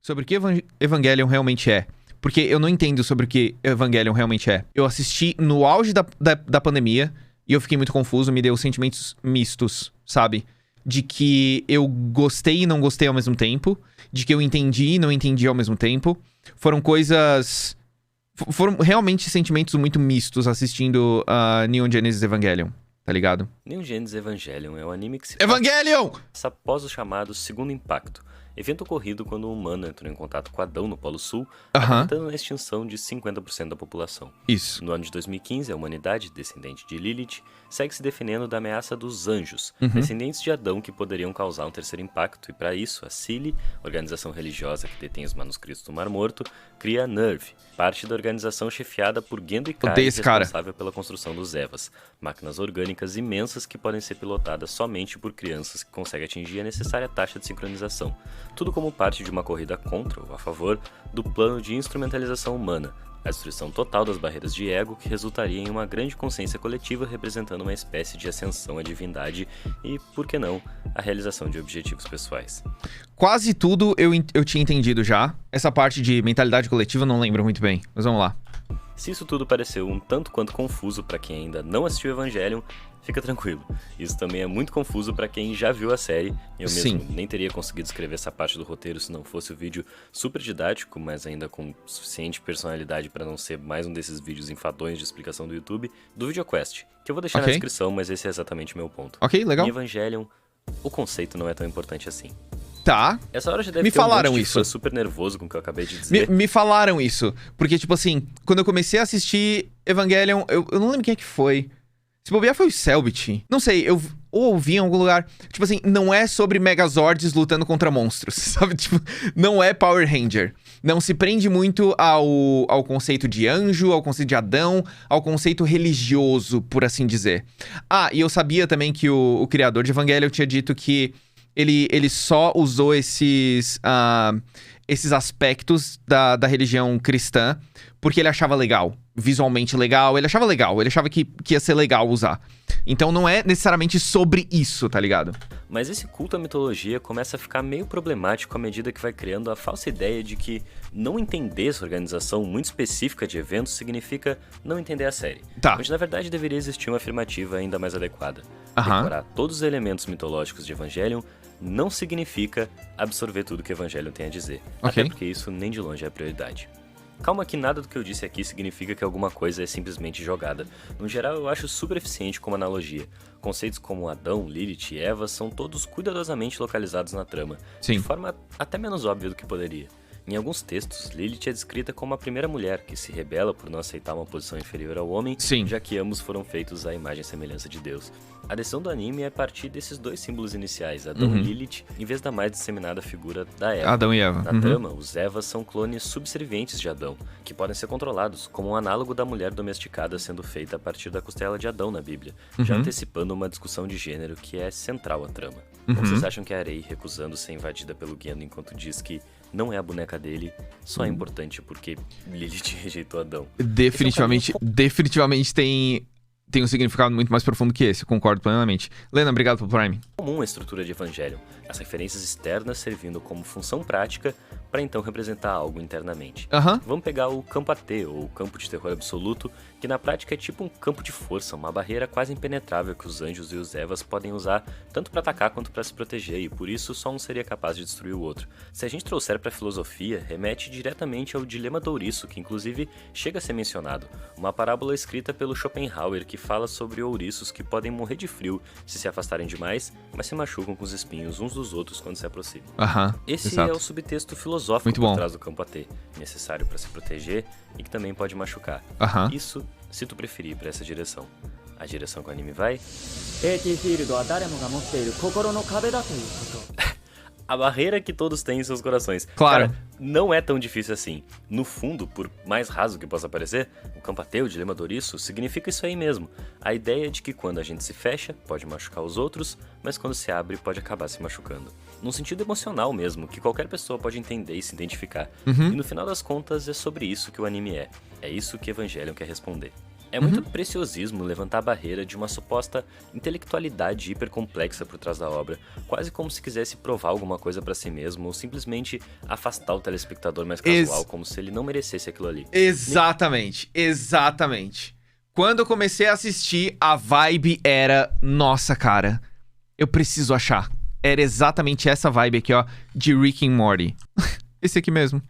sobre o que Evangelion realmente é. Porque eu não entendo sobre o que Evangelion realmente é. Eu assisti no auge da pandemia e eu fiquei muito confuso, me deu sentimentos mistos, sabe? De que eu gostei e não gostei ao mesmo tempo. De que eu entendi e não entendi ao mesmo tempo. Foram realmente sentimentos muito mistos assistindo Neon Genesis Evangelion, tá ligado? Neon Genesis Evangelion é um anime que se Evangelion! passa após o chamado Segundo Impacto, evento ocorrido quando um humano entrou em contato com Adão no Polo Sul, acarretando a extinção de 50% da população. Isso. No ano de 2015, a humanidade, descendente de Lilith, segue se defendendo da ameaça dos anjos, descendentes de Adão que poderiam causar um terceiro impacto, e para isso, a Cili, organização religiosa que detém os manuscritos do Mar Morto, cria a NERV, parte da organização chefiada por Gendo Ikari, responsável pela construção dos Evas, máquinas orgânicas imensas que podem ser pilotadas somente por crianças que conseguem atingir a necessária taxa de sincronização. Tudo como parte de uma corrida contra ou a favor do plano de instrumentalização humana, a destruição total das barreiras de ego que resultaria em uma grande consciência coletiva representando uma espécie de ascensão à divindade e, por que não, a realização de objetivos pessoais. Quase tudo eu tinha entendido já. Essa parte de mentalidade coletiva eu não lembro muito bem, mas vamos lá. Se isso tudo pareceu um tanto quanto confuso para quem ainda não assistiu Evangelion, fica tranquilo. Isso também é muito confuso para quem já viu a série. Eu mesmo nem teria conseguido escrever essa parte do roteiro se não fosse o vídeo super didático, mas ainda com suficiente personalidade para não ser mais um desses vídeos enfadonhos de explicação do YouTube, do VideoQuest, que eu vou deixar na descrição, mas esse é exatamente o meu ponto. Ok, legal. Em Evangelion, o conceito não é tão importante assim. Tá. Essa hora já deve me ter falaram um monte de isso. fã super nervoso com o que eu acabei de dizer. Me falaram isso. Porque, tipo assim, quando eu comecei a assistir Evangelion, eu não lembro quem é que foi. Se bobear foi o Selbit. Não sei, eu ouvi em algum lugar. Tipo assim, não é sobre Megazords lutando contra monstros, sabe? Tipo, não é Power Ranger. Não se prende muito ao conceito de anjo, ao conceito de Adão, ao conceito religioso, por assim dizer. E eu sabia também que o criador de Evangelion tinha dito que ele só usou esses aspectos da religião cristã porque ele achava legal, visualmente legal, ele achava que ia ser legal usar. Então não é necessariamente sobre isso, tá ligado? Mas esse culto à mitologia começa a ficar meio problemático à medida que vai criando a falsa ideia de que não entender essa organização muito específica de eventos significa não entender a série. Tá. Onde na verdade deveria existir uma afirmativa ainda mais adequada. Decorar todos os elementos mitológicos de Evangelion não significa absorver tudo que Evangelion tem a dizer. Até porque isso nem de longe é a prioridade. Calma que nada do que eu disse aqui significa que alguma coisa é simplesmente jogada. No geral, eu acho super eficiente como analogia. Conceitos como Adão, Lilith e Eva são todos cuidadosamente localizados na trama, de forma até menos óbvia do que poderia. Em alguns textos, Lilith é descrita como a primeira mulher que se rebela por não aceitar uma posição inferior ao homem, já que ambos foram feitos à imagem e semelhança de Deus. A decisão do anime é partir desses dois símbolos iniciais, Adão e Lilith, em vez da mais disseminada figura da Eva. Adão e Eva. Na trama, os Evas são clones subservientes de Adão, que podem ser controlados, como um análogo da mulher domesticada sendo feita a partir da costela de Adão na Bíblia, já antecipando uma discussão de gênero que é central à trama. Ou vocês acham que a Arei, recusando ser invadida pelo Gendo enquanto diz que não é a boneca dele, só é importante porque Lilith rejeitou Adão? Definitivamente tem um significado muito mais profundo que esse, eu concordo plenamente. Lena, obrigado pelo Prime. Comum a estrutura de Evangelion, as referências externas servindo como função prática para então representar algo internamente. Vamos pegar o campo AT, ou o campo de terror absoluto, que na prática é tipo um campo de força, uma barreira quase impenetrável que os anjos e os Evas podem usar tanto para atacar quanto para se proteger, e por isso só um seria capaz de destruir o outro. Se a gente trouxer para a filosofia, remete diretamente ao dilema do ouriço, que inclusive chega a ser mencionado, uma parábola escrita pelo Schopenhauer que fala sobre ouriços que podem morrer de frio se afastarem demais, mas se machucam com os espinhos uns dos outros quando se aproximam. Esse é o subtexto filosófico por trás do campo AT, necessário para se proteger e que também pode machucar. Isso, se tu preferir, para essa direção. A direção que o anime vai... A barreira que todos têm em seus corações. Claro. Cara, não é tão difícil assim. No fundo, por mais raso que possa parecer, o campo AT, o dilema do ouriço, significa isso aí mesmo. A ideia de que quando a gente se fecha, pode machucar os outros, mas quando se abre, pode acabar se machucando. Num sentido emocional mesmo, que qualquer pessoa pode entender e se identificar. E no final das contas, é sobre isso que o anime é. É isso que Evangelion quer responder. É muito preciosismo levantar a barreira de uma suposta intelectualidade hipercomplexa por trás da obra, quase como se quisesse provar alguma coisa pra si mesmo ou simplesmente afastar o telespectador mais casual, como se ele não merecesse aquilo ali. Exatamente. Quando eu comecei a assistir, a vibe era, nossa, cara, eu preciso achar. Era exatamente essa vibe aqui, ó, de Rick and Morty. Esse aqui mesmo.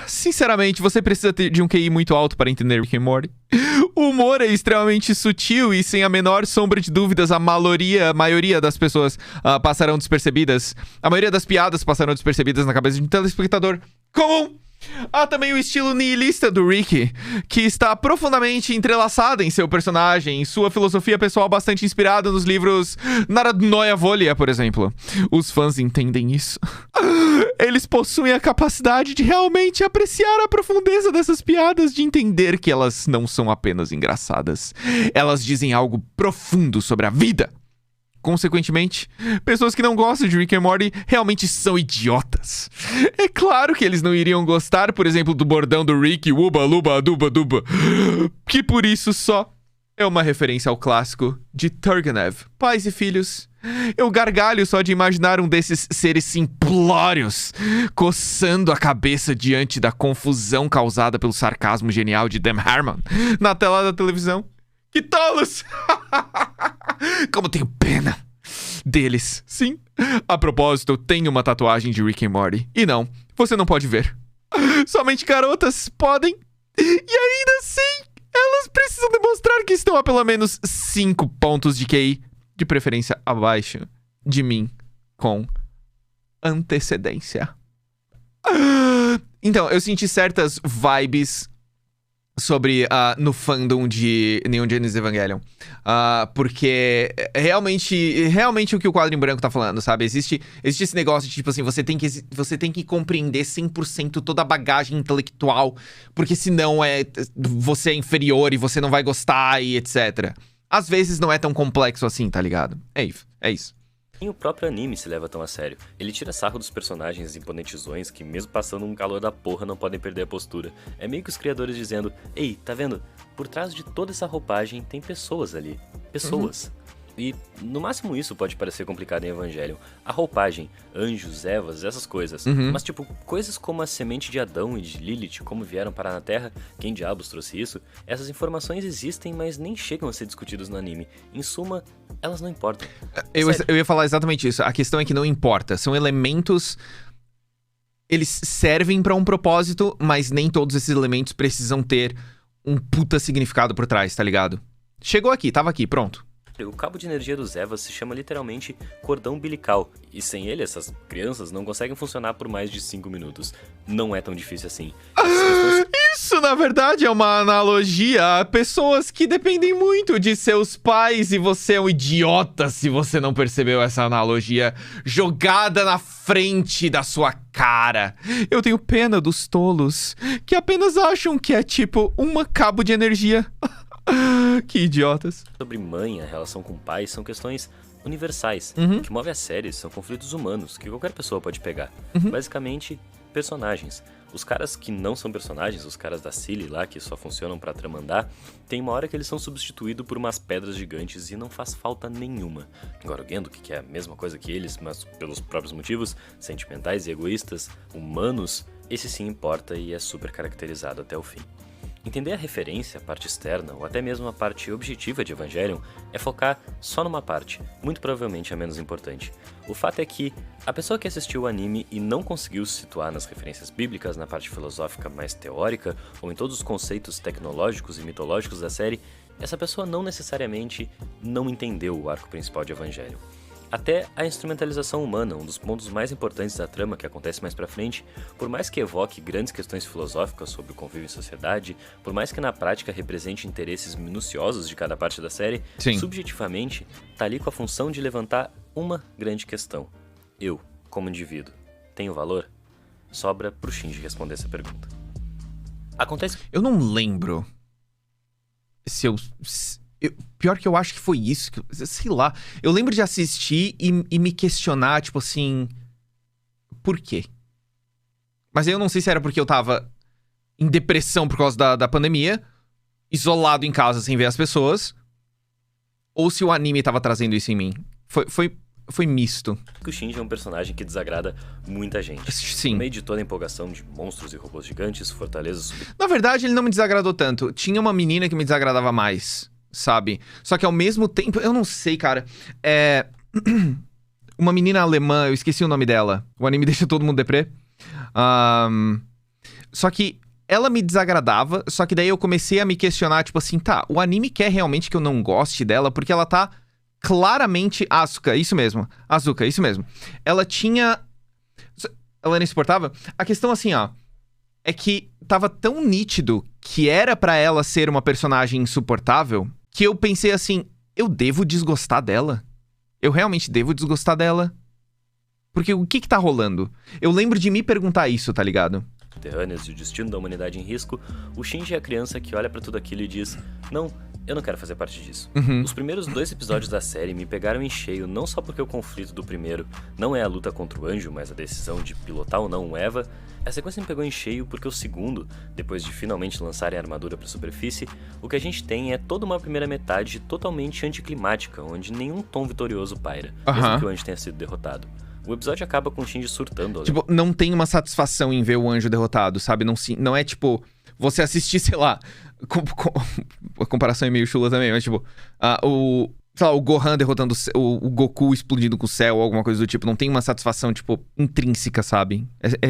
Sinceramente, você precisa de um QI muito alto para entender Rick and Morty. O humor é extremamente sutil e, sem a menor sombra de dúvidas, a maioria das pessoas passarão despercebidas. A maioria das piadas passarão despercebidas na cabeça de um telespectador comum. Há também o estilo nihilista do Rick, que está profundamente entrelaçado em seu personagem, sua filosofia pessoal bastante inspirada nos livros Narodnoia Volia, por exemplo. Os fãs entendem isso. Eles possuem a capacidade de realmente apreciar a profundeza dessas piadas, de entender que elas não são apenas engraçadas. Elas dizem algo profundo sobre a vida. Consequentemente, pessoas que não gostam de Rick and Morty realmente são idiotas. É claro que eles não iriam gostar, por exemplo, do bordão do Rick, uba, luba, duba, duba, que por isso só é uma referência ao clássico de Turgenev, Pais e Filhos. Eu gargalho só de imaginar um desses seres simplórios coçando a cabeça diante da confusão causada pelo sarcasmo genial de Dan Harmon na tela da televisão. Que tolos! Como tenho pena deles. Sim, a propósito, eu tenho uma tatuagem de Rick and Morty. E não, você não pode ver. Somente garotas podem. E ainda assim, elas precisam demonstrar que estão a pelo menos 5 pontos de QI, de preferência abaixo de mim, com antecedência. Então, eu senti certas vibes sobre no fandom de Neon Genesis Evangelion. Porque realmente o que o quadro em branco tá falando, sabe? Existe esse negócio de, tipo assim, você tem que compreender 100% toda a bagagem intelectual, porque senão você é inferior e você não vai gostar e etc. Às vezes não é tão complexo assim, tá ligado? É isso. Nem o próprio anime se leva tão a sério. Ele tira sarro dos personagens imponentezões que, mesmo passando um calor da porra, não podem perder a postura. É meio que os criadores dizendo: ei, tá vendo? Por trás de toda essa roupagem tem pessoas ali. Pessoas. E, no máximo, isso pode parecer complicado em Evangelion. A roupagem, anjos, Evas, essas coisas. Mas, tipo, coisas como a semente de Adão e de Lilith, como vieram parar na Terra, quem diabos trouxe isso? Essas informações existem, mas nem chegam a ser discutidas no anime. Em suma, elas não importam. Eu ia falar exatamente isso. A questão é que não importa. São elementos... Eles servem pra um propósito, mas nem todos esses elementos precisam ter um puta significado por trás, tá ligado? Chegou aqui, tava aqui, pronto. O cabo de energia dos Evas se chama literalmente cordão umbilical, e sem ele essas crianças não conseguem funcionar por mais de 5 minutos. Não é tão difícil assim. Isso, na verdade, é uma analogia a pessoas que dependem muito de seus pais, e você é um idiota se você não percebeu essa analogia jogada na frente da sua cara. Eu tenho pena dos tolos que apenas acham que é tipo um cabo de energia. Que idiotas. Sobre mãe, a relação com o pai, são questões universais. O que move a série são conflitos humanos, que qualquer pessoa pode pegar. Basicamente, personagens. Os caras que não são personagens, os caras da Silly lá, que só funcionam pra trama andar, tem uma hora que eles são substituídos por umas pedras gigantes e não faz falta nenhuma. Agora o Gendo, que é a mesma coisa que eles, mas pelos próprios motivos, sentimentais e egoístas, humanos, esse sim importa e é super caracterizado até o fim. Entender a referência, a parte externa, ou até mesmo a parte objetiva de Evangelion, é focar só numa parte, muito provavelmente a menos importante. O fato é que a pessoa que assistiu o anime e não conseguiu se situar nas referências bíblicas, na parte filosófica mais teórica, ou em todos os conceitos tecnológicos e mitológicos da série, essa pessoa não necessariamente não entendeu o arco principal de Evangelion. Até a instrumentalização humana, um dos pontos mais importantes da trama que acontece mais pra frente, por mais que evoque grandes questões filosóficas sobre o convívio em sociedade, por mais que na prática represente interesses minuciosos de cada parte da série, subjetivamente, tá ali com a função de levantar uma grande questão. Eu, como indivíduo, tenho valor? Sobra pro Shinji responder essa pergunta. Acontece... Eu não lembro se pior que eu acho que foi isso, sei lá. Eu lembro de assistir e me questionar, tipo assim, por quê? Mas eu não sei se era porque eu tava em depressão por causa da pandemia, isolado em casa sem ver as pessoas, ou se o anime tava trazendo isso em mim. Foi misto. O Shinji é um personagem que desagrada muita gente. Sim. No meio de toda a empolgação de monstros e robôs gigantes, fortalezas... Na verdade, ele não me desagradou tanto. Tinha uma menina que me desagradava mais, sabe? Só que ao mesmo tempo... Eu não sei, cara. Uma menina alemã, eu esqueci o nome dela. O anime deixa todo mundo deprê. Só que ela me desagradava, só que daí eu comecei a me questionar, tipo assim, tá, o anime quer realmente que eu não goste dela, porque ela tá claramente... Asuka, isso mesmo. Ela era insuportável. A questão assim, ó, é que tava tão nítido que era pra ela ser uma personagem insuportável, que eu pensei assim, eu devo desgostar dela? Eu realmente devo desgostar dela? Porque o que tá rolando? Eu lembro de me perguntar isso, tá ligado? Subterrâneas e o destino da humanidade em risco, o Shinji é a criança que olha pra tudo aquilo e diz: não, eu não quero fazer parte disso. Os primeiros 2 episódios da série me pegaram em cheio, não só porque o conflito do primeiro não é a luta contra o anjo, mas a decisão de pilotar ou não o Eva. A sequência me pegou em cheio porque o segundo, depois de finalmente lançarem a armadura pra superfície, o que a gente tem é toda uma primeira metade totalmente anticlimática, onde nenhum tom vitorioso paira, mesmo que o anjo tenha sido derrotado. O episódio acaba com o Shinji surtando. Tipo, não tem uma satisfação em ver o anjo derrotado, sabe? Não é tipo, você assistir, sei lá... A comparação é meio chula também, mas tipo... o Gohan derrotando o Goku explodindo com o céu, ou alguma coisa do tipo. Não tem uma satisfação, tipo, intrínseca, sabe?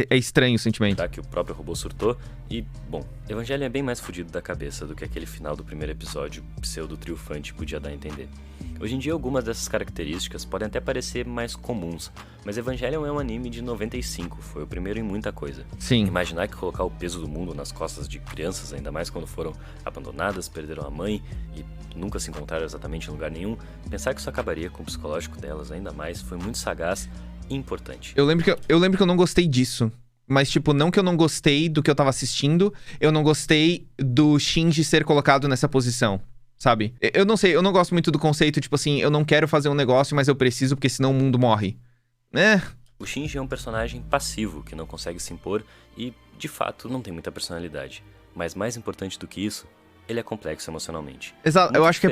É estranho o sentimento. Tá, que o próprio robô surtou. E, bom, Evangelion é bem mais fudido da cabeça do que aquele final do primeiro episódio pseudo-triunfante podia dar a entender. Hoje em dia, algumas dessas características podem até parecer mais comuns, mas Evangelion é um anime de 95, foi o primeiro em muita coisa. Sim. Imaginar que colocar o peso do mundo nas costas de crianças, ainda mais quando foram abandonadas, perderam a mãe e nunca se encontraram exatamente em lugar nenhum, pensar que isso acabaria com o psicológico delas ainda mais foi muito sagaz e importante. Eu lembro que eu não gostei disso. Mas, tipo, não que eu não gostei do que eu tava assistindo, eu não gostei do Shinji ser colocado nessa posição, sabe? Eu não sei, eu não gosto muito do conceito, tipo assim, eu não quero fazer um negócio, mas eu preciso porque senão o mundo morre. O Shinji é um personagem passivo, que não consegue se impor e, de fato, não tem muita personalidade. Mas mais importante do que isso, ele é complexo emocionalmente. Exato, eu acho que é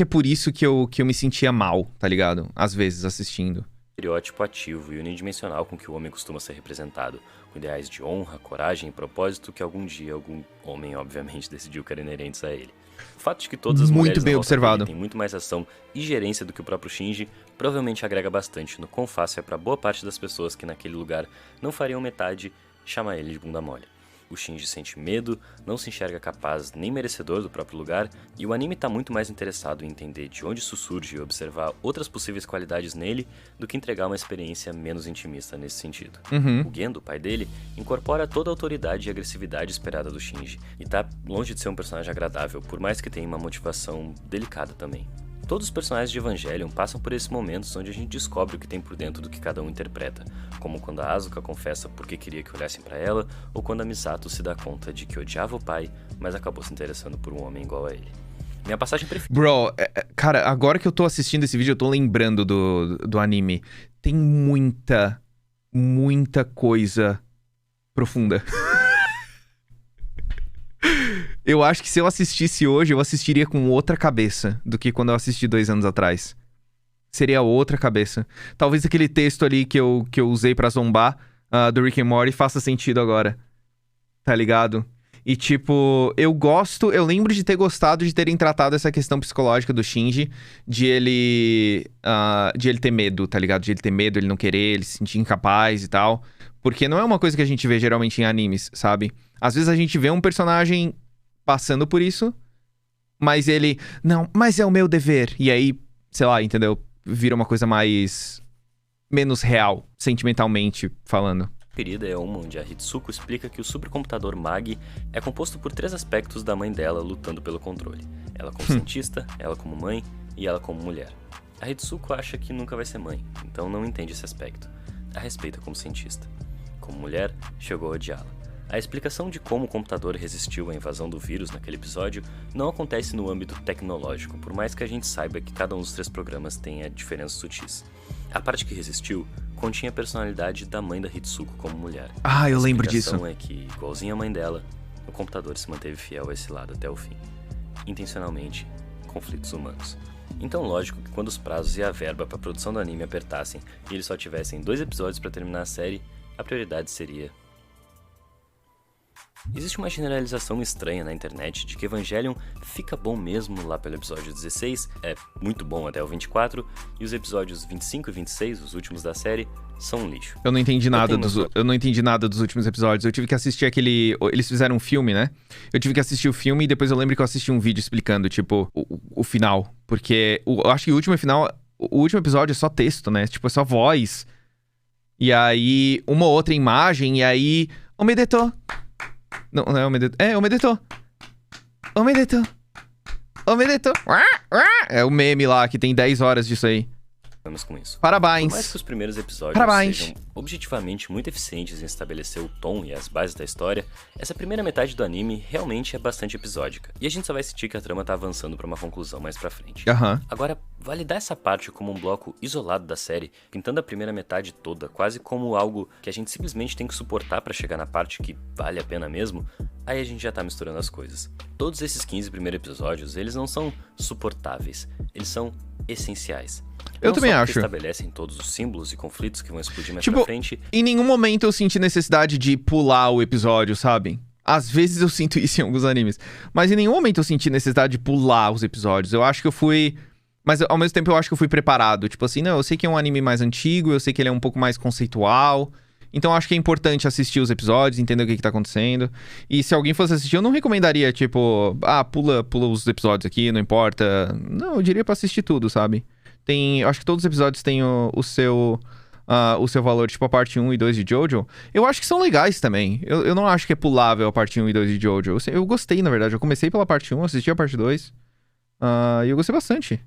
por isso que eu me sentia mal, tá ligado? Às vezes, assistindo. Estereótipo ativo e unidimensional com que o homem costuma ser representado, com ideais de honra, coragem e propósito que algum dia algum homem, obviamente, decidiu que eram inerentes a ele. O fato de que todas as mulheres bem observado. Têm muito mais ação e gerência do que o próprio Shinji provavelmente agrega bastante no quão fácil é para boa parte das pessoas que naquele lugar não fariam metade chamar ele de bunda mole. O Shinji sente medo, não se enxerga capaz nem merecedor do próprio lugar, e o anime tá muito mais interessado em entender de onde isso surge e observar outras possíveis qualidades nele do que entregar uma experiência menos intimista nesse sentido. O Gendo, pai dele, incorpora toda a autoridade e agressividade esperada do Shinji, e tá longe de ser um personagem agradável, por mais que tenha uma motivação delicada também. Todos os personagens de Evangelion passam por esses momentos onde a gente descobre o que tem por dentro do que cada um interpreta, como quando a Asuka confessa porque queria que olhassem pra ela, ou quando a Misato se dá conta de que odiava o pai, mas acabou se interessando por um homem igual a ele. Minha passagem preferida... Bro, cara, agora que eu tô assistindo esse vídeo, eu tô lembrando do anime. Tem muita coisa profunda. Eu acho que se eu assistisse hoje, eu assistiria com outra cabeça do que quando eu assisti 2 anos atrás. Seria outra cabeça. Talvez aquele texto ali que eu usei pra zombar do Rick and Morty faça sentido agora. Tá ligado? E tipo, eu lembro de ter gostado de terem tratado essa questão psicológica do Shinji, de ele ter medo, tá ligado? De ele ter medo, ele não querer, ele se sentir incapaz e tal. Porque não é uma coisa que a gente vê geralmente em animes, sabe? Às vezes a gente vê um personagem passando por isso, mas ele... Não, mas é o meu dever. E aí, sei lá, entendeu? Vira uma coisa menos real, sentimentalmente falando. Preferida é uma onde a Hitsuko explica que o supercomputador Mag é composto por 3 aspectos da mãe dela lutando pelo controle. Ela como cientista, ela como mãe e ela como mulher. A Hitsuko acha que nunca vai ser mãe, então não entende esse aspecto. A respeita como cientista. Como mulher, chegou a odiá-la. A explicação de como o computador resistiu à invasão do vírus naquele episódio não acontece no âmbito tecnológico, por mais que a gente saiba que cada um dos 3 programas tenha diferenças sutis. A parte que resistiu continha a personalidade da mãe da Hitsuko como mulher. Eu lembro disso. A explicação é que, igualzinho a mãe dela, o computador se manteve fiel a esse lado até o fim. Intencionalmente, conflitos humanos. Então lógico que quando os prazos e a verba para a produção do anime apertassem e eles só tivessem 2 episódios para terminar a série, a prioridade seria... Existe uma generalização estranha na internet de que Evangelion fica bom mesmo lá pelo episódio 16, é muito bom até o 24, e os episódios 25 e 26, os últimos da série, são um lixo. Eu não entendi nada dos últimos episódios. Eu tive que assistir aquele... Eles fizeram um filme, né? Eu tive que assistir o filme e depois eu lembro que eu assisti um vídeo explicando, tipo, o final. Porque eu acho que o último episódio é só texto, né? Tipo, é só voz. E aí, uma ou outra imagem, e aí... Omedetou. Não é Omedetou. É, Omedetou. Omedetou. Omedetou. É o meme lá, que tem 10 horas disso aí. Vamos com isso. Parabéns. Por mais que os primeiros episódios sejam objetivamente muito eficientes em estabelecer o tom e as bases da história, essa primeira metade do anime realmente é bastante episódica. E a gente só vai sentir que a trama tá avançando pra uma conclusão mais pra frente. Agora, vale dar essa parte como um bloco isolado da série, pintando a primeira metade toda quase como algo que a gente simplesmente tem que suportar pra chegar na parte que vale a pena mesmo, aí a gente já tá misturando as coisas. Todos esses 15 primeiros episódios, eles não são suportáveis, eles são essenciais. Eu também acho. Estabelecem todos os símbolos e conflitos que vão explodir mais pra frente. Em nenhum momento eu senti necessidade de pular o episódio, sabe? Às vezes eu sinto isso em alguns animes. Mas em nenhum momento eu senti necessidade de pular os episódios. Eu acho que eu fui... Mas ao mesmo tempo eu acho que eu fui preparado. Tipo assim, não, eu sei que é um anime mais antigo, eu sei que ele é um pouco mais conceitual. Então eu acho que é importante assistir os episódios, entender o que tá acontecendo. E se alguém fosse assistir, eu não recomendaria, tipo... pula os episódios aqui, não importa. Não, eu diria pra assistir tudo, sabe? Eu acho que todos os episódios têm o seu valor, tipo a parte 1 e 2 de Jojo. Eu acho que são legais também. Eu não acho que é pulável a parte 1 e 2 de Jojo. Eu gostei, na verdade. Eu comecei pela parte 1, assisti a parte 2. E eu gostei bastante.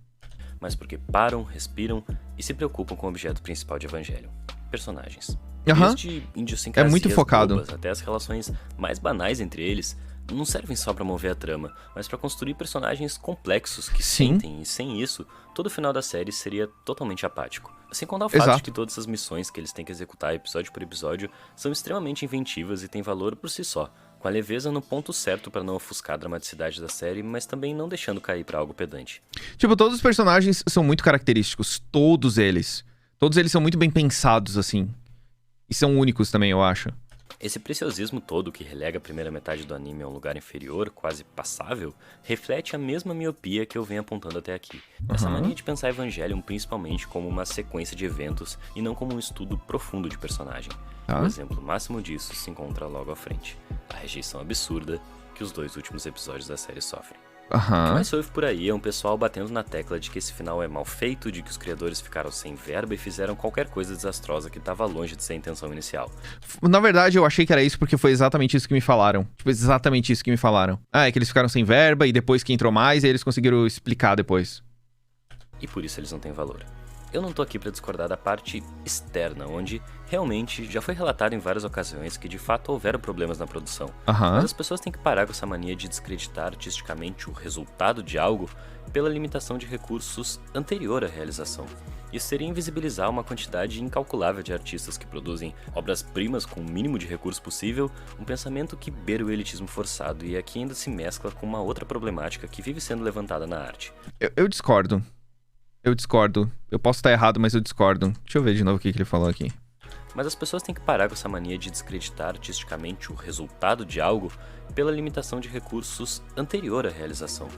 Mas porque param, respiram e se preocupam com o objeto principal de Evangelion. Personagens. Desde idiosincrasias muito focado. bobas até as relações mais banais entre eles, não servem só pra mover a trama, mas pra construir personagens complexos que sentem, e sem isso, todo o final da série seria totalmente apático. Sem contar o fato de que todas as missões que eles têm que executar episódio por episódio são extremamente inventivas e têm valor por si só, com a leveza no ponto certo pra não ofuscar a dramaticidade da série, mas também não deixando cair pra algo pedante. Tipo, todos os personagens são muito característicos, todos eles. Todos eles são muito bem pensados, assim. E são únicos também, eu acho. Esse preciosismo todo que relega a primeira metade do anime a um lugar inferior, quase passável, reflete a mesma miopia que eu venho apontando até aqui. Essa mania de pensar Evangelion principalmente como uma sequência de eventos e não como um estudo profundo de personagem. O exemplo máximo disso se encontra logo à frente. A rejeição absurda que os 2 últimos episódios da série sofrem. O que mais se ouve por aí é um pessoal batendo na tecla de que esse final é mal feito, de que os criadores ficaram sem verba e fizeram qualquer coisa desastrosa que estava longe de ser a intenção inicial. Na verdade, eu achei que era isso porque foi exatamente isso que me falaram. Tipo, exatamente isso que me falaram. É que eles ficaram sem verba e depois que entrou mais, aí eles conseguiram explicar depois. E por isso eles não têm valor. Eu não tô aqui pra discordar da parte externa, onde realmente já foi relatado em várias ocasiões que de fato houveram problemas na produção. Mas as pessoas têm que parar com essa mania de descreditar artisticamente o resultado de algo pela limitação de recursos anterior à realização. Isso seria invisibilizar uma quantidade incalculável de artistas que produzem obras-primas com o mínimo de recurso possível, um pensamento que beira o elitismo forçado e aqui ainda se mescla com uma outra problemática que vive sendo levantada na arte. Eu discordo. Eu posso estar errado, mas eu discordo. Deixa eu ver de novo o que ele falou aqui. Mas as pessoas têm que parar com essa mania de descreditar artisticamente o resultado de algo pela limitação de recursos anterior à realização.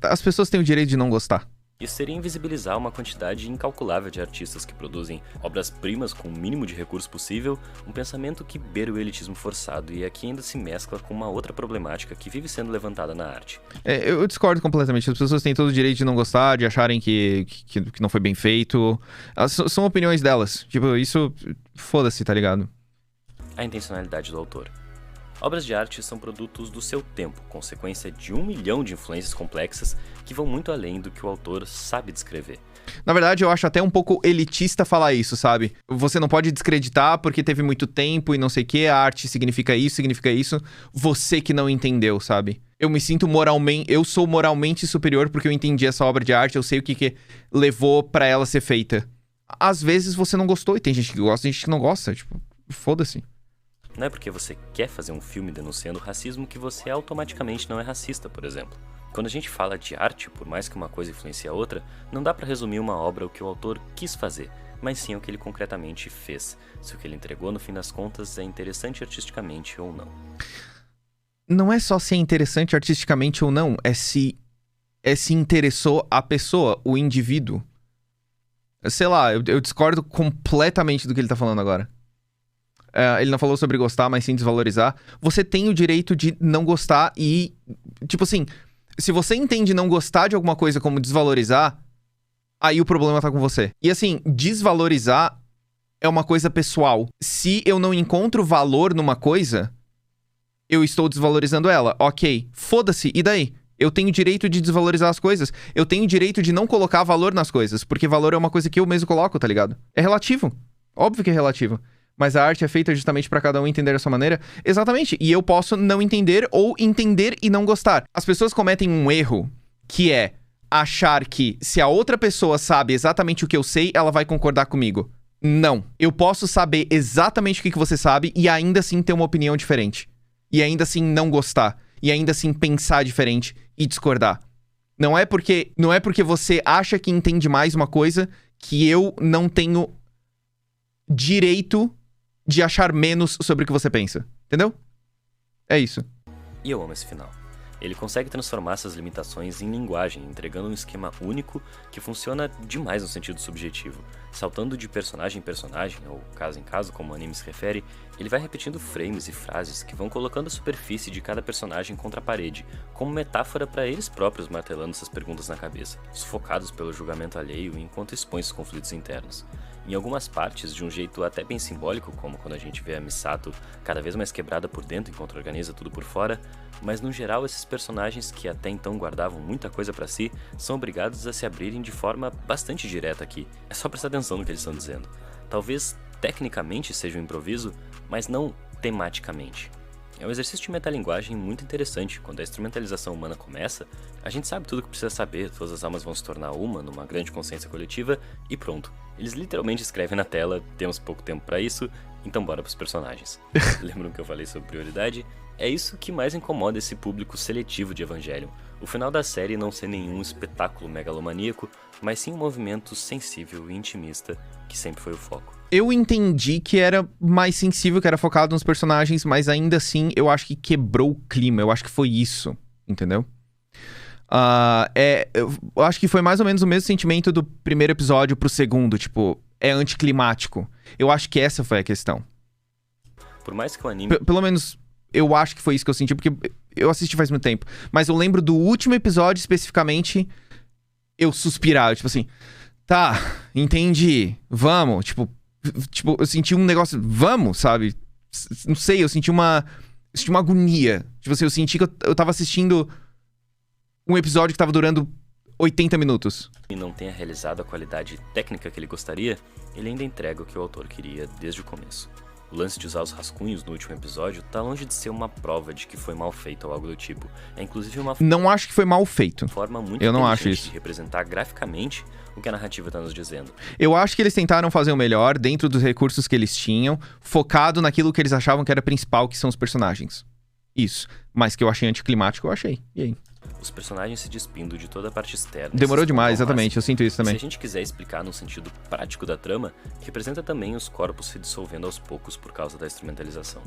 As pessoas têm o direito de não gostar. Isso seria invisibilizar uma quantidade incalculável de artistas que produzem obras-primas com o mínimo de recurso possível, um pensamento que beira o elitismo forçado e aqui ainda se mescla com uma outra problemática que vive sendo levantada na arte. Eu discordo completamente. As pessoas têm todo o direito de não gostar, de acharem que não foi bem feito. São opiniões delas. Tipo, isso... Foda-se, tá ligado? A intencionalidade do autor. Obras de arte são produtos do seu tempo, consequência de 1 milhão de influências complexas que vão muito além do que o autor sabe descrever. Na verdade, eu acho até um pouco elitista falar isso, sabe? Você não pode descreditar porque teve muito tempo e não sei o que, a arte significa isso, você que não entendeu, sabe? Eu me sinto eu sou moralmente superior porque eu entendi essa obra de arte, eu sei o que levou pra ela ser feita. Às vezes você não gostou e tem gente que gosta, tem gente que não gosta, tipo, foda-se. Não é porque você quer fazer um filme denunciando o racismo que você automaticamente não é racista, por exemplo. Quando a gente fala de arte, por mais que uma coisa influencie a outra, não dá pra resumir uma obra o que o autor quis fazer, mas sim o que ele concretamente fez. Se o que ele entregou, no fim das contas, é interessante artisticamente ou não. Não é só se é interessante artisticamente ou não, é se interessou a pessoa, o indivíduo. Sei lá, eu discordo completamente do que ele tá falando agora. Ele não falou sobre gostar, mas sim desvalorizar. Você tem o direito de não gostar e... Tipo assim, se você entende não gostar de alguma coisa como desvalorizar, aí o problema tá com você. E assim, desvalorizar é uma coisa pessoal. Se eu não encontro valor numa coisa, eu estou desvalorizando ela. Ok, foda-se, e daí? Eu tenho direito de desvalorizar as coisas. Eu tenho direito de não colocar valor nas coisas, porque valor é uma coisa que eu mesmo coloco, tá ligado? É relativo. Óbvio que é relativo. Mas a arte é feita justamente pra cada um entender a sua maneira. Exatamente. E eu posso não entender ou entender e não gostar. As pessoas cometem um erro, que é achar que se a outra pessoa sabe exatamente o que eu sei, ela vai concordar comigo. Não. Eu posso saber exatamente o que você sabe e ainda assim ter uma opinião diferente. E ainda assim não gostar. E ainda assim pensar diferente e discordar. Não é porque você acha que entende mais uma coisa que eu não tenho direito de achar menos sobre o que você pensa. Entendeu? É isso. E eu amo esse final. Ele consegue transformar essas limitações em linguagem, entregando um esquema único que funciona demais no sentido subjetivo. Saltando de personagem em personagem, ou caso em caso, como o anime se refere, ele vai repetindo frames e frases que vão colocando a superfície de cada personagem contra a parede, como metáfora para eles próprios martelando essas perguntas na cabeça, sufocados pelo julgamento alheio enquanto expõe os conflitos internos. Em algumas partes, de um jeito até bem simbólico, como quando a gente vê a Misato cada vez mais quebrada por dentro enquanto organiza tudo por fora, mas no geral esses personagens que até então guardavam muita coisa pra si, são obrigados a se abrirem de forma bastante direta aqui. É só prestar atenção no que eles estão dizendo. Talvez tecnicamente seja um improviso, mas não tematicamente. É um exercício de metalinguagem muito interessante. Quando a instrumentalização humana começa, a gente sabe tudo o que precisa saber, todas as almas vão se tornar uma numa grande consciência coletiva e pronto. Eles literalmente escrevem na tela, temos pouco tempo pra isso, então bora pros personagens. Lembram que eu falei sobre prioridade? É isso que mais incomoda esse público seletivo de Evangelion. O final da série não ser nenhum espetáculo megalomaníaco, mas sim um movimento sensível e intimista, que sempre foi o foco. Eu entendi que era mais sensível, que era focado nos personagens, mas ainda assim eu acho que quebrou o clima. Eu acho que foi isso, entendeu? Eu acho que foi mais ou menos o mesmo sentimento do primeiro episódio pro segundo, tipo, é anticlimático. Eu acho que essa foi a questão. Por mais que o anime... Pelo menos eu acho que foi isso que eu senti, porque eu assisti faz muito tempo. Mas eu lembro do último episódio especificamente, eu suspirar, tipo assim, tá, entendi, vamos, tipo, eu senti um negócio, vamos, sabe? Não sei, eu senti uma agonia. Tipo assim, eu senti que eu tava assistindo um episódio que tava durando 80 minutos. E não tenha realizado a qualidade técnica que ele gostaria, ele ainda entrega o que o autor queria desde o começo. O lance de usar os rascunhos no último episódio tá longe de ser uma prova de que foi mal feito ou algo do tipo. É inclusive uma Não acho que foi mal feito. Forma muito eu não acho isso. De representar graficamente o que a narrativa tá nos dizendo. Eu acho que eles tentaram fazer o melhor dentro dos recursos que eles tinham, focado naquilo que eles achavam que era principal, que são os personagens. Isso. Mas que eu achei anticlimático, eu achei. E aí? Os personagens se despindo de toda a parte externa. Demorou demais, exatamente. Eu sinto isso também. Se a gente quiser explicar no sentido prático da trama, representa também os corpos se dissolvendo aos poucos por causa da instrumentalização.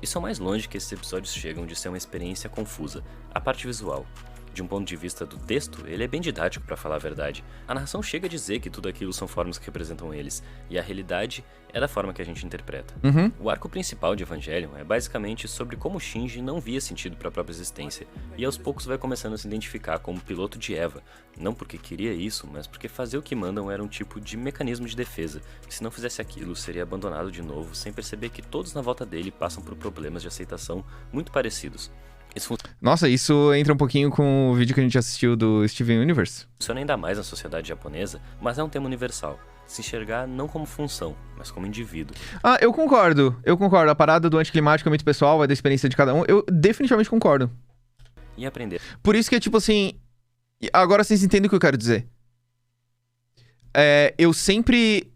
Isso é o mais longe que esses episódios chegam de ser uma experiência confusa. A parte visual. De um ponto de vista do texto, ele é bem didático pra falar a verdade. A narração chega a dizer que tudo aquilo são formas que representam eles, e a realidade é da forma que a gente interpreta. O arco principal de Evangelion é basicamente sobre como Shinji não via sentido pra própria existência, e aos poucos vai começando a se identificar como piloto de Eva, não porque queria isso, mas porque fazer o que mandam era um tipo de mecanismo de defesa, e se não fizesse aquilo, seria abandonado de novo, sem perceber que todos na volta dele passam por problemas de aceitação muito parecidos. Nossa, isso entra um pouquinho com o vídeo que a gente assistiu do Steven Universe. Funciona ainda mais na sociedade japonesa, mas é um tema universal. Se enxergar não como função, mas como indivíduo. Eu concordo. A parada do anticlimático é muito pessoal, é da experiência de cada um. Eu definitivamente concordo. E aprender. Por isso que é tipo assim... Agora vocês entendem o que eu quero dizer. Eu sempre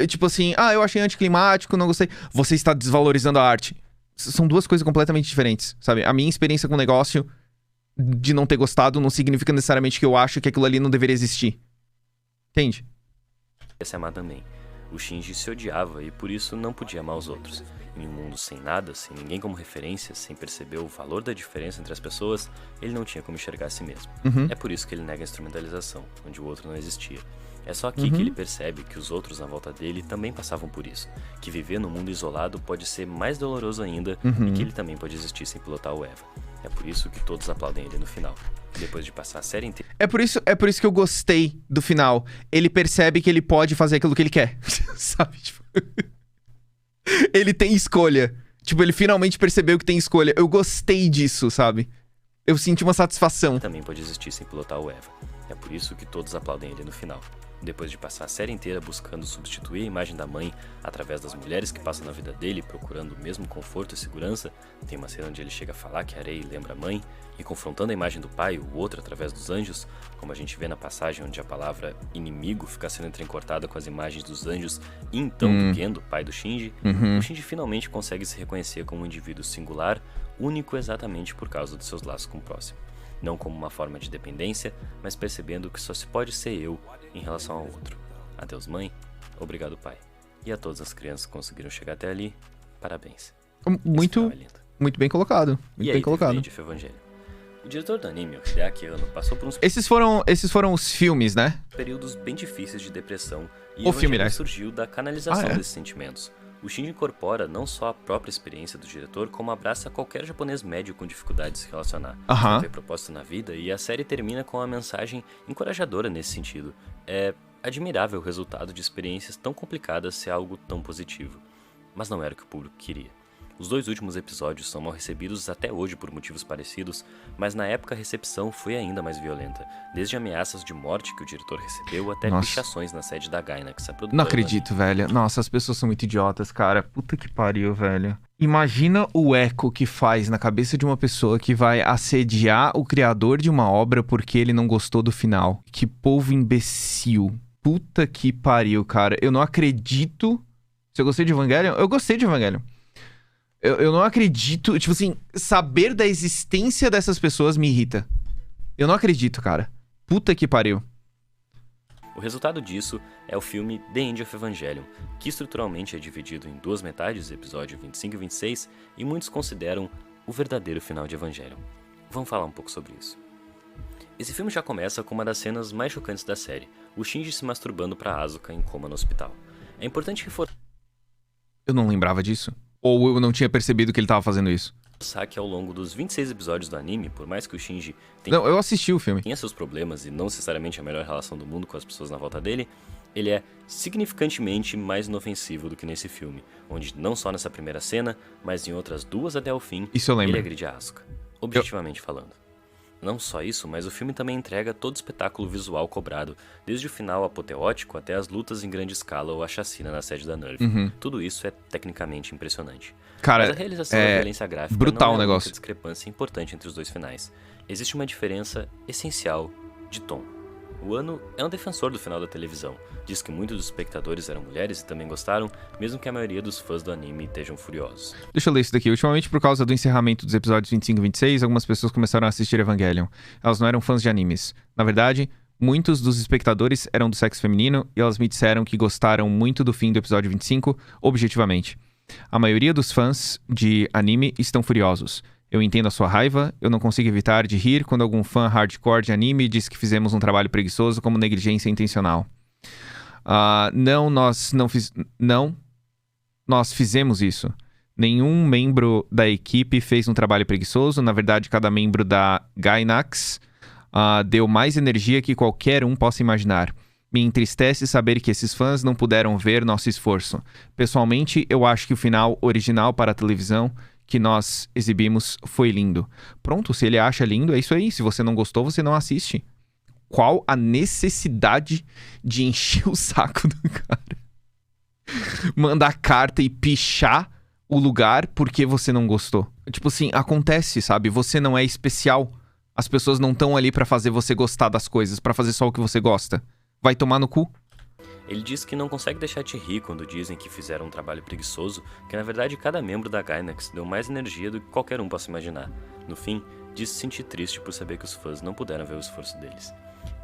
tipo assim, eu achei anticlimático, não gostei. Você está desvalorizando a arte. São duas coisas completamente diferentes, sabe? A minha experiência com o negócio de não ter gostado não significa necessariamente que eu acho que aquilo ali não deveria existir. Entende? Se amar também. O Shinji se odiava e por isso não podia amar os outros. Em um mundo sem nada, sem ninguém como referência, sem perceber o valor da diferença entre as pessoas, ele não tinha como enxergar a si mesmo. É por isso que ele nega a instrumentalização, onde o outro não existia. É só aqui que ele percebe que os outros na volta dele também passavam por isso, que viver no mundo isolado pode ser mais doloroso ainda e que ele também pode existir sem pilotar o Eva. É por isso que todos aplaudem ele no final. Depois de passar a série inteira... É por isso que eu gostei do final. Ele percebe que ele pode fazer aquilo que ele quer. Sabe? Tipo... ele tem escolha. Tipo, ele finalmente percebeu que tem escolha. Eu gostei disso, sabe? Eu senti uma satisfação. Também pode existir sem pilotar o Eva. É por isso que todos aplaudem ele no final. Depois de passar a série inteira buscando substituir a imagem da mãe através das mulheres que passam na vida dele, procurando o mesmo conforto e segurança, tem uma cena onde ele chega a falar que a Rei lembra a mãe, e confrontando a imagem do pai, o outro através dos anjos, como a gente vê na passagem onde a palavra inimigo fica sendo entrecortada com as imagens dos anjos, e então do Gendo, pai do Shinji, o Shinji finalmente consegue se reconhecer como um indivíduo singular, único exatamente por causa dos seus laços com o próximo. Não como uma forma de dependência, mas percebendo que só se pode ser eu em relação ao outro. Adeus, mãe. Obrigado, pai. E a todas as crianças que conseguiram chegar até ali, parabéns. Muito bem colocado. Muito bem colocado. O diretor do anime, Hideaki Anno, passou por uns... Esses foram os filmes, né? Períodos bem difíceis de depressão. E o filme, né? Surgiu da canalização desses sentimentos. O Shinji incorpora não só a própria experiência do diretor, como abraça qualquer japonês médio com dificuldade de se relacionar. Não tem propósito na vida, e a série termina com uma mensagem encorajadora nesse sentido. É admirável o resultado de experiências tão complicadas ser algo tão positivo. Mas não era o que o público queria. Os 2 últimos episódios são mal recebidos até hoje por motivos parecidos, mas na época a recepção foi ainda mais violenta, desde ameaças de morte que o diretor recebeu até pichações na sede da Gainax, a produtora. Não acredito, velho. Nossa, as pessoas são muito idiotas, cara. Puta que pariu, velho. Imagina o eco que faz na cabeça de uma pessoa que vai assediar o criador de uma obra porque ele não gostou do final. Que povo imbecil. Puta que pariu, cara. Eu não acredito... Se eu gostei de Evangelion? Eu gostei de Evangelion. Eu não acredito... Tipo assim, saber da existência dessas pessoas me irrita. Eu não acredito, cara. Puta que pariu. O resultado disso é o filme The End of Evangelion, que estruturalmente é dividido em 2 metades, episódio 25 e 26, e muitos consideram o verdadeiro final de Evangelion. Vamos falar um pouco sobre isso. Esse filme já começa com uma das cenas mais chocantes da série, o Shinji se masturbando pra Asuka em coma no hospital. É importante reforçar... Eu não lembrava disso. Ou eu não tinha percebido que ele tava fazendo isso. Que ao longo dos 26 episódios do anime, por mais que o Shinji não, eu assisti o filme. tenha seus problemas e não necessariamente a melhor relação do mundo com as pessoas na volta dele, ele é significantemente mais inofensivo do que nesse filme, onde não só nessa primeira cena, mas em outras 2 até o fim, isso eu lembro. Ele agride a Asuka, objetivamente falando. Não só isso, mas o filme também entrega todo o espetáculo visual cobrado, desde o final apoteótico até as lutas em grande escala ou a chacina na sede da Nerve. Tudo isso é tecnicamente impressionante. Cara, mas a realização da violência gráfica brutal não é o negócio. Uma discrepância importante entre os 2 finais. Existe uma diferença essencial de tom. O Anno é um defensor do final da televisão. Diz que muitos dos espectadores eram mulheres e também gostaram, mesmo que a maioria dos fãs do anime estejam furiosos. Deixa eu ler isso daqui. Ultimamente, por causa do encerramento dos episódios 25 e 26, algumas pessoas começaram a assistir Evangelion. Elas não eram fãs de animes. Na verdade, muitos dos espectadores eram do sexo feminino e elas me disseram que gostaram muito do fim do episódio 25, objetivamente. A maioria dos fãs de anime estão furiosos. Eu entendo a sua raiva, eu não consigo evitar de rir quando algum fã hardcore de anime diz que fizemos um trabalho preguiçoso como negligência intencional. Nós fizemos isso. Nenhum membro da equipe fez um trabalho preguiçoso. Na verdade, cada membro da Gainax deu mais energia que qualquer um possa imaginar. Me entristece saber que esses fãs não puderam ver nosso esforço. Pessoalmente, eu acho que o final original para a televisão que nós exibimos foi lindo. Pronto, se ele acha lindo, é isso aí. Se você não gostou, você não assiste. Qual a necessidade de encher o saco do cara? Mandar carta e pichar o lugar porque você não gostou. Tipo assim, acontece, sabe? Você não é especial. As pessoas não estão ali pra fazer você gostar das coisas, pra fazer só o que você gosta. Vai tomar no cu. Ele diz que não consegue deixar de rir quando dizem que fizeram um trabalho preguiçoso, que na verdade cada membro da Gainax deu mais energia do que qualquer um possa imaginar. No fim, diz se sentir triste por saber que os fãs não puderam ver o esforço deles.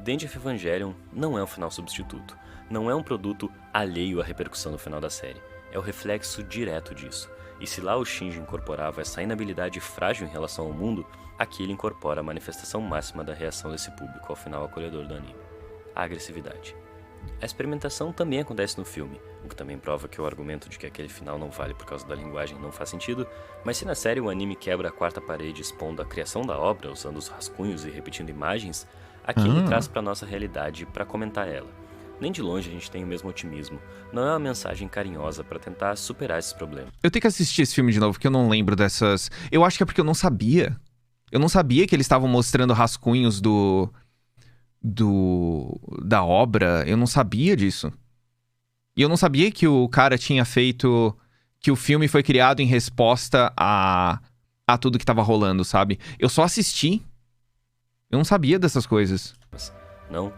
The End of Evangelion não é um final substituto, não é um produto alheio à repercussão do final da série, é o reflexo direto disso. E se lá o Shinji incorporava essa inabilidade frágil em relação ao mundo, aqui ele incorpora a manifestação máxima da reação desse público ao final acolhedor do anime: a agressividade. A experimentação também acontece no filme, o que também prova que o argumento de que aquele final não vale por causa da linguagem não faz sentido, mas se na série o anime quebra a quarta parede expondo a criação da obra, usando os rascunhos e repetindo imagens, aqui ele traz pra nossa realidade para comentar ela. Nem de longe a gente tem o mesmo otimismo, não é uma mensagem carinhosa pra tentar superar esses problemas. Eu tenho que assistir esse filme de novo, porque eu não lembro dessas... Eu acho que é porque eu não sabia. Eu não sabia que eles estavam mostrando rascunhos da obra. Eu não sabia disso. E eu não sabia que o cara tinha feito... Que o filme foi criado em resposta a tudo que tava rolando, sabe? Eu só assisti. Eu não sabia dessas coisas. Mas não,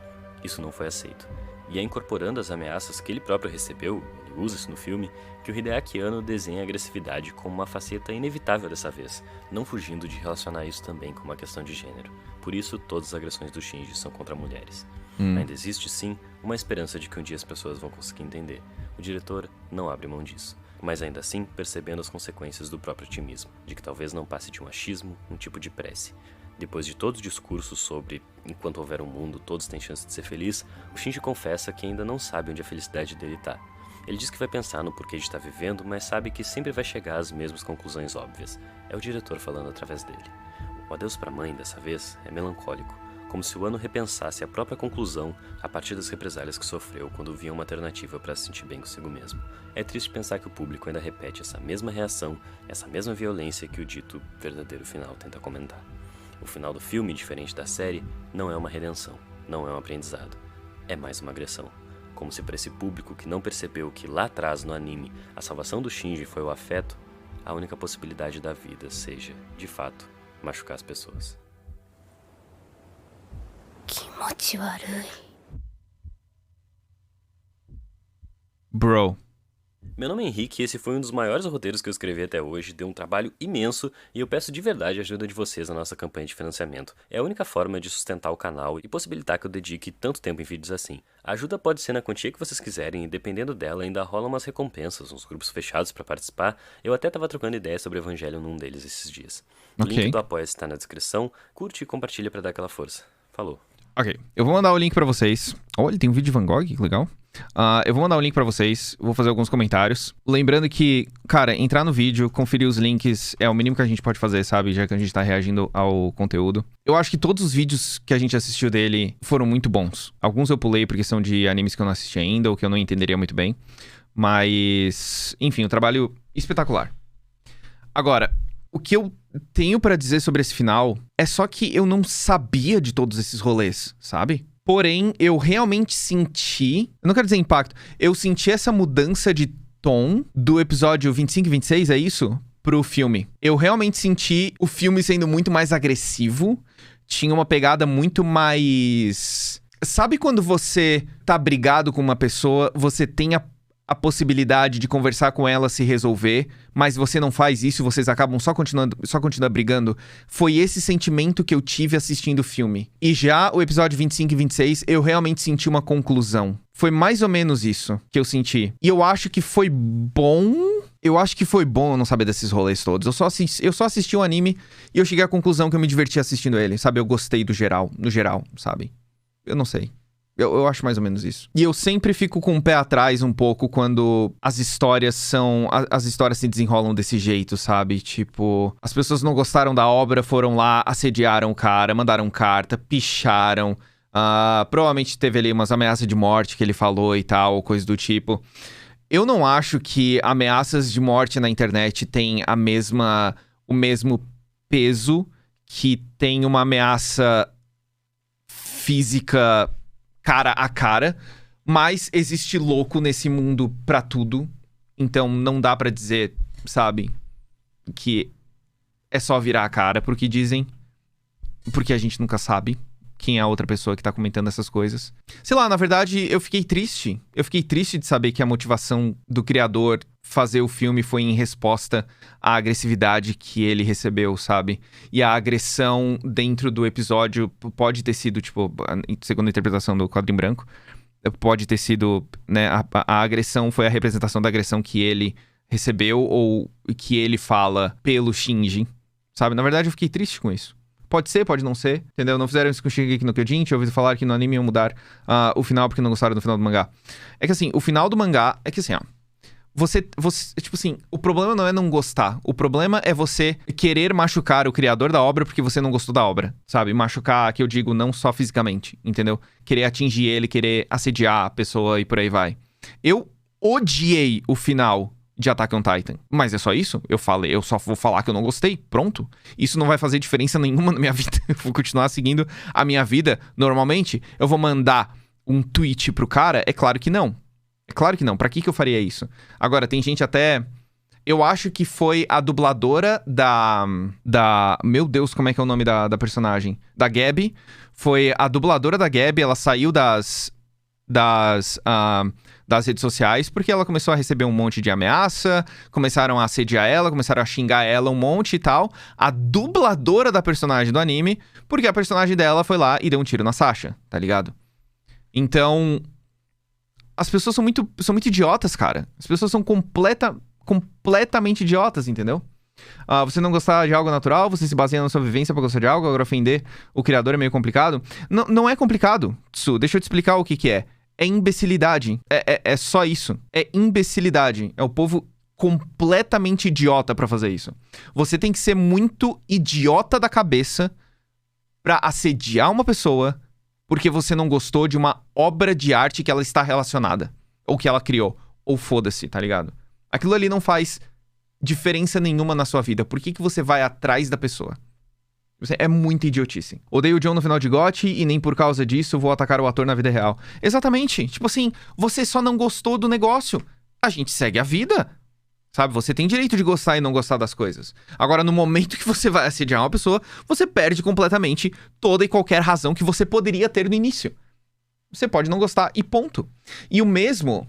isso não foi aceito. E é incorporando as ameaças que ele próprio recebeu, ele usa isso no filme, que o Hideaki Anno desenha a agressividade como uma faceta inevitável dessa vez, não fugindo de relacionar isso também com uma questão de gênero. Por isso, todas as agressões do Shinji são contra mulheres. Ainda existe, sim, uma esperança de que um dia as pessoas vão conseguir entender. O diretor não abre mão disso, mas ainda assim percebendo as consequências do próprio otimismo, de que talvez não passe de um achismo, um tipo de prece. Depois de todo o discurso sobre enquanto houver um mundo, todos têm chance de ser feliz, o Shinji confessa que ainda não sabe onde a felicidade dele tá. Ele diz que vai pensar no porquê de estar vivendo, mas sabe que sempre vai chegar às mesmas conclusões óbvias. É o diretor falando através dele. O adeus pra mãe, dessa vez, é melancólico, como se o Anno repensasse a própria conclusão a partir das represálias que sofreu quando via uma alternativa para se sentir bem consigo mesmo. É triste pensar que o público ainda repete essa mesma reação, essa mesma violência que o dito verdadeiro final tenta comentar. O final do filme, diferente da série, não é uma redenção, não é um aprendizado, é mais uma agressão. Como se para esse público que não percebeu que lá atrás no anime a salvação do Shinji foi o afeto, a única possibilidade da vida seja, de fato, machucar as pessoas. Bro. Meu nome é Henrique e esse foi um dos maiores roteiros que eu escrevi até hoje, deu um trabalho imenso e eu peço de verdade a ajuda de vocês na nossa campanha de financiamento. É a única forma de sustentar o canal e possibilitar que eu dedique tanto tempo em vídeos assim. A ajuda pode ser na quantia que vocês quiserem e dependendo dela ainda rola umas recompensas, uns grupos fechados pra participar. Eu até tava trocando ideia sobre Evangelho num deles esses dias. O link do Apoia-se tá na descrição, curte e compartilha pra dar aquela força. Falou. Ok, eu vou mandar o link pra vocês. Olha, tem um vídeo de Van Gogh, que legal. Eu vou mandar o link pra vocês, vou fazer alguns comentários. Lembrando que, cara, entrar no vídeo, conferir os links é o mínimo que a gente pode fazer, sabe? Já que a gente tá reagindo ao conteúdo. Eu acho que todos os vídeos que a gente assistiu dele foram muito bons. Alguns eu pulei porque são de animes que eu não assisti ainda, ou que eu não entenderia muito bem. Mas, enfim, um trabalho espetacular. Agora, o que eu tenho pra dizer sobre esse final é só que eu não sabia de todos esses rolês, sabe? Porém, eu realmente senti... Eu não quero dizer impacto. Eu senti essa mudança de tom do episódio 25 e 26, é isso? Pro filme. Eu realmente senti o filme sendo muito mais agressivo. Tinha uma pegada muito mais... Sabe quando você tá brigado com uma pessoa, você tem a possibilidade de conversar com ela, se resolver, mas você não faz isso, vocês acabam só continuando brigando? Foi esse sentimento que eu tive assistindo o filme. E já o episódio 25 e 26, eu realmente senti uma conclusão. Foi mais ou menos isso que eu senti. E eu acho que foi bom... Eu acho que foi bom eu não saber desses rolês todos. Eu só assisti o anime e eu cheguei à conclusão que eu me diverti assistindo ele, sabe? Eu gostei no geral, sabe? Eu não sei. Eu acho mais ou menos isso. E eu sempre fico com o pé atrás um pouco quando as histórias se desenrolam desse jeito, sabe? Tipo, as pessoas não gostaram da obra, foram lá, assediaram o cara, mandaram carta, picharam. Provavelmente teve ali umas ameaças de morte que ele falou e tal, coisa do tipo. Eu não acho que ameaças de morte na internet têm o mesmo peso que tem uma ameaça física cara a cara, mas existe louco nesse mundo pra tudo, então não dá pra dizer, sabe, que é só virar a cara pro que dizem, porque a gente nunca sabe, quem é a outra pessoa que tá comentando essas coisas. Sei lá, na verdade, eu fiquei triste. Eu fiquei triste de saber que a motivação do criador fazer o filme foi em resposta à agressividade que ele recebeu, sabe? E a agressão dentro do episódio pode ter sido, tipo, segundo a interpretação do Quadro em Branco, pode ter sido, né, a agressão foi a representação da agressão que ele recebeu ou que ele fala pelo Shinji, sabe? Na verdade, eu fiquei triste com isso. Pode ser, pode não ser, entendeu? Não fizeram isso com o Shingeki no Kyojin, tinha ouvido falar que no anime iam mudar o final porque não gostaram do final do mangá. É que assim, o final do mangá é que assim, ó, você, tipo assim, o problema não é não gostar. O problema é você querer machucar o criador da obra porque você não gostou da obra, sabe? Machucar, que eu digo, não só fisicamente, entendeu? Querer atingir ele, querer assediar a pessoa e por aí vai. Eu odiei o final de Attack on Titan. Mas é só isso? Eu só vou falar que eu não gostei. Pronto. Isso não vai fazer diferença nenhuma na minha vida. Eu vou continuar seguindo a minha vida normalmente. Eu vou mandar um tweet pro cara? É claro que não. É claro que não. Pra que eu faria isso? Agora, tem gente até... Eu acho que foi a dubladora da... Meu Deus, como é que é o nome da personagem? Da Gabi. Foi a dubladora da Gabi. Ela saiu das redes sociais, porque ela começou a receber um monte de ameaça, começaram a assediar ela, começaram a xingar ela um monte e tal. A dubladora da personagem do anime, porque a personagem dela foi lá e deu um tiro na Sasha, tá ligado? Então, as pessoas são muito idiotas, cara. As pessoas são completamente idiotas, entendeu? Você não gostar de algo natural, você se baseia na sua vivência pra gostar de algo, agora ofender o criador é meio complicado. Não é complicado, Tsu. Deixa eu te explicar o que é. É imbecilidade. É só isso. É imbecilidade. É o povo completamente idiota pra fazer isso. Você tem que ser muito idiota da cabeça pra assediar uma pessoa porque você não gostou de uma obra de arte que ela está relacionada. Ou que ela criou. Ou foda-se, tá ligado? Aquilo ali não faz diferença nenhuma na sua vida. Por que você vai atrás da pessoa? É muita idiotice. Odeio o John no final de GOT e nem por causa disso vou atacar o ator na vida real. Exatamente. Tipo assim, você só não gostou do negócio. A gente segue a vida. Sabe? Você tem direito de gostar e não gostar das coisas. Agora, no momento que você vai assediar uma pessoa, você perde completamente toda e qualquer razão que você poderia ter no início. Você pode não gostar e ponto. E o mesmo...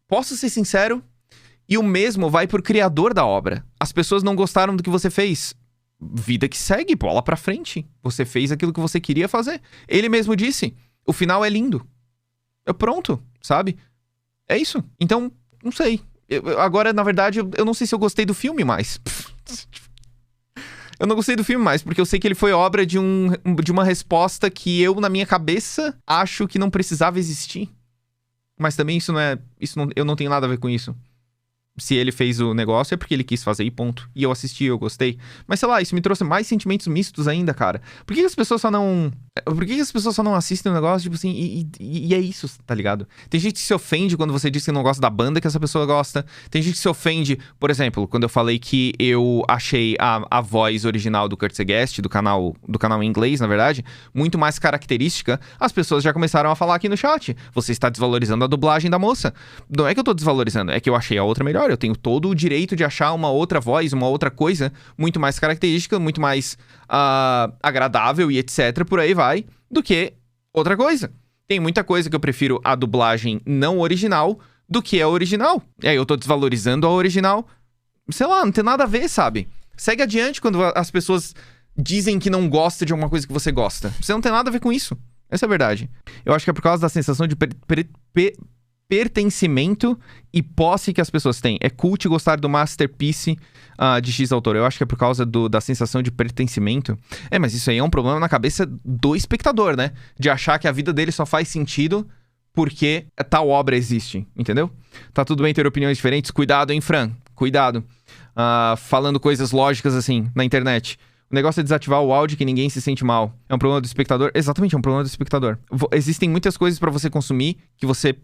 Posso ser sincero? E o mesmo vai pro criador da obra. As pessoas não gostaram do que você fez. Vida que segue, bola pra frente. Você fez aquilo que você queria fazer. Ele mesmo disse, o final é lindo. Pronto, sabe? É isso. Então, não sei. Agora, na verdade, eu não sei se eu gostei do filme mais. Eu não gostei do filme mais, porque eu sei que ele foi obra de uma resposta que eu, na minha cabeça, acho que não precisava existir. Mas também eu não tenho nada a ver com isso. Se ele fez o negócio é porque ele quis fazer e ponto. E eu assisti, eu gostei. Mas sei lá, isso me trouxe mais sentimentos mistos ainda, cara. Por que as pessoas só não... Por que as pessoas só não assistem o negócio, tipo assim, e é isso, tá ligado? Tem gente que se ofende quando você diz que não gosta da banda que essa pessoa gosta. Tem gente que se ofende, por exemplo, quando eu falei que eu achei a voz original do Kurt Segest, do canal em inglês, na verdade, muito mais característica, as pessoas já começaram a falar aqui no chat. Você está desvalorizando a dublagem da moça. Não é que eu tô desvalorizando, é que eu achei a outra melhor. Eu tenho todo o direito de achar uma outra voz, uma outra coisa muito mais característica, muito mais agradável e etc, por aí vai, do que outra coisa. Tem muita coisa que eu prefiro a dublagem não original do que a original. E aí eu tô desvalorizando a original. Sei lá, não tem nada a ver, sabe? Segue adiante quando as pessoas dizem que não gosta de alguma coisa que você gosta. Você não tem nada a ver com isso. Essa é a verdade. Eu acho que é por causa da sensação de pertencimento e posse que as pessoas têm. É cult gostar do masterpiece de X autor. Eu acho que é por causa da sensação de pertencimento. Mas isso aí é um problema na cabeça do espectador, né? De achar que a vida dele só faz sentido porque tal obra existe, entendeu? Tá tudo bem ter opiniões diferentes? Cuidado, hein, Fran? Cuidado. Falando coisas lógicas assim, na internet. O negócio é desativar o áudio que ninguém se sente mal. É um problema do espectador? Exatamente, é um problema do espectador. Existem muitas coisas pra você consumir que você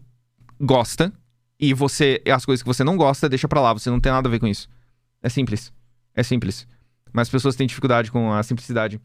gosta, e as coisas que você não gosta, deixa pra lá, você não tem nada a ver com isso. É simples. Mas as pessoas têm dificuldade com a simplicidade.